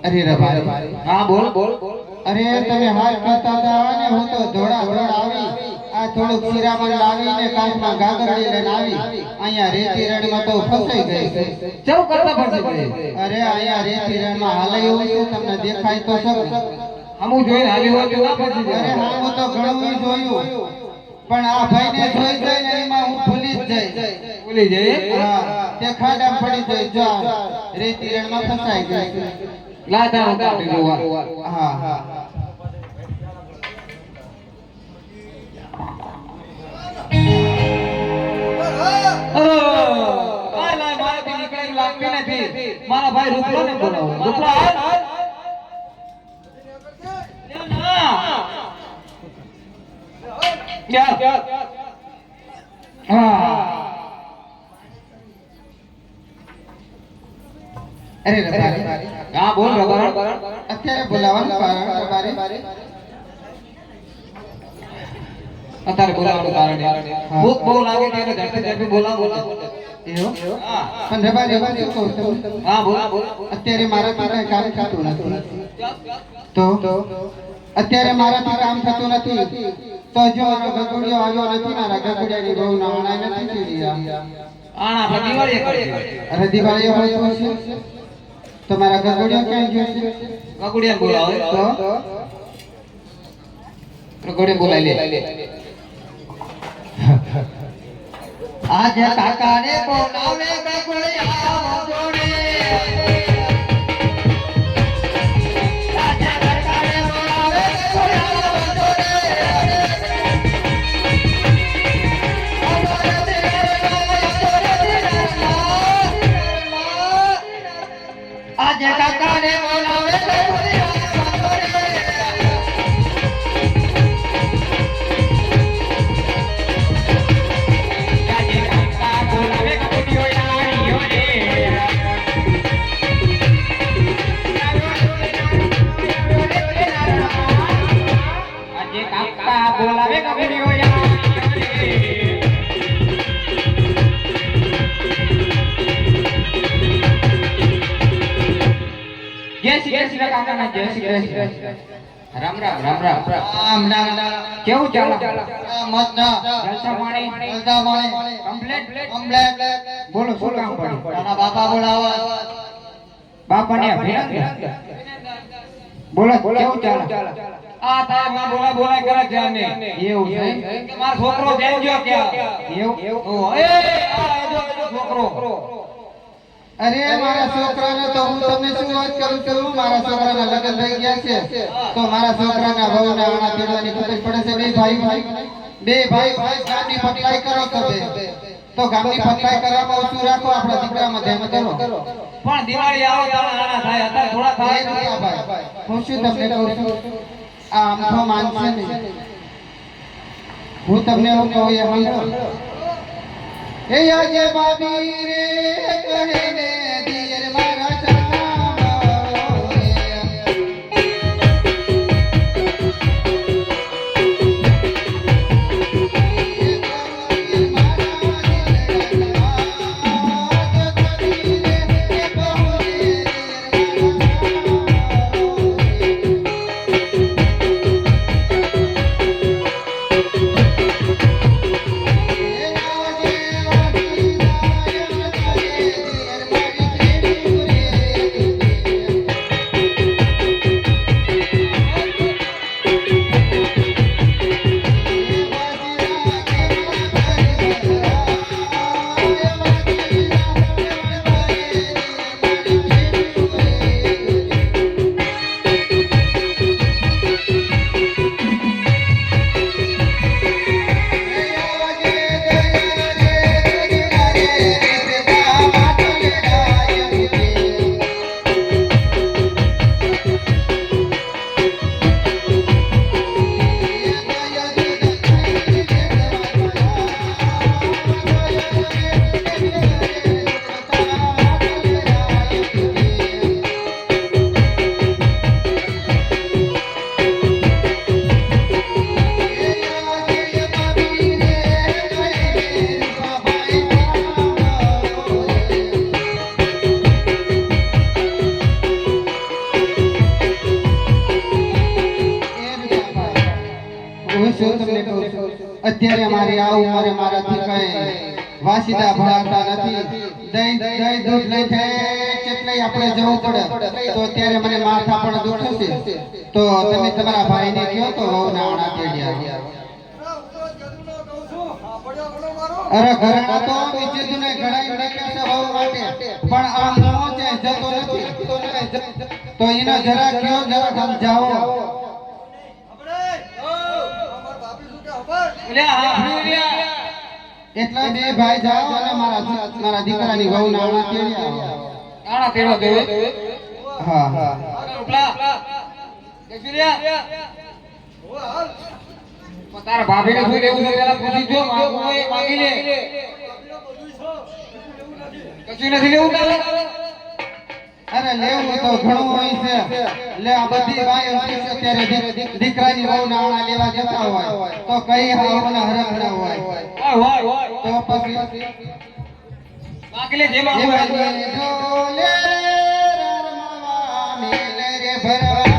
અરે રબારી હા બોલ બોલ અરે તમે હાલ કરતા હતા ને હું તો ધોળા ધોળા આવી આ થોડુંક શિરામણ લાવીને કાચમાં ગાગરડી લઈને આવી અહીંયા રેતી રણમાં તો ફસાઈ ગઈ ચૌ કરતા ફસી ગઈ અરે અહીંયા રેતી રણમાં હાલે એવું છે તમને દેખાય તો સર અમુ જોઈને હાલી હોય તો ના ફસી અરે જાય હા હું તો ઘણું જોયું પણ આ ભાઈને જોઈ જઈને એમાં હું ભૂલી જ જઈશ ભૂલી જઈ હા તે ખાડા પડી જઈ જો રેતી રણમાં ફસાઈ ગઈ લાતા ઉતારી જોવા હા હા મારા ભાઈ રૂપલો ને બોલાવો રૂપલો હાલ અરે રબારી હા બોલ રબર અત્યારે બોલાવાનું કારણ રબારી અત્યારે બોલાવાનું કારણ ભૂખ બહુ લાગે છે એટલે ઝડપી ઝડપી બોલાવો એવું હા પણ રબારી શું કહું છું હા બોલ અત્યારે મારાથી કઈ કામ થતું નથી તો અત્યારે મારાથી કામ થતું નથી તો જો મારો ગગુડિયો આવ્યો નથી મારા ગગુડિયાની બહુ નાણાય નથી થઈ રહ્યા આણા આપણે દિવાળીએ કરીએ અરે દિવાળીએ હોય તો તો મારા ગગુડિયો ક્યાં ગયો છે ગગુડિયા બોલાવો તો ગગુડિયા બોલાવી લે આજે કાકાને બોલાવે ગગુડિયા મોજોડે આજે કાકાને બોલાવે બોલાવે ગગુડિયો જય શ્રી કાકા જય શ્રી રામ રામ રામ રામ આમ ના કેવું ચાલે મત ના જલસા પાણી જલસા પાણી કમ્પ્લીટ કમ્પ્લેટ બોલો શું કામ પડ્યું તારા બાપા બોલાવા બાપાને અભિનંદન બોલો કેવું ચાલે આ તારા માં બોલા કરે છે ને એવું છે કે મારો છોકરો જઈ ગયો ક્યાં એવું એ આ એજો છોકરો અરે મારા છોકરાને તો હું તમને શું વાત કરું છું મારા છોકરાના લગ્ન થઈ ગયા છે તો મારા છોકરાના વહુના આણા તેડવાની ખબર પડે છે બે ભાઈ ગામની પટલાઈ કરો તમે તો ગામની પટલાઈ કરવામાં ઓછું રાખો આપણા દીકરામાં ધ્યાન કરો પણ દિવાળી આવે ત્યારે આણા થાય અત્યારે થોડા થાય ભાઈ હું શું તમને કહું છું આ આમ તો માનશે નહીં હું તમને એવું કહું એ સાંભળો એ આજે બાબી રે કહે ને દિયર મારા અત્યારે મારી આ ઉંમરે મારાથી કઈ વાસીદા ભણાવતા નથી. દહીં દૂધ લઈ એટલે આપણે જવું પડે તો અત્યારે મને માથા પણ દુખે છે. તો તમે તમારા ભાઈને કહો તો વહુના આણા તેડ્યા. અરે ઘરના તો બીજું ને ઘડાઈ નાખ્યા છે વહુ માટે, પણ આ મોહ છે જતો નથી. તો એને જરા કયો, જરા સમજાવો. એટલા બે ભાઈ જાઓ અને મારા દીકરાની વહુના આણા તેડ્યા. આણા તેડો દેવે. હા હા તારા ભાભીને શું લેવું છે પેલા પૂછી જો. માંગી લે. કશું નથી લેવું તારે? અરે લેવું તો ઘણું હોય છે. લે આ બધી બાયો છે અત્યારે દીકરાની વહુના આણા લેવા જતા હોય તો કઈ હાવના હરખ ના હોય. તો પછી માંગી લે જે માંગવું હોય. ઢોલે રમવા મેલે રે ભરવા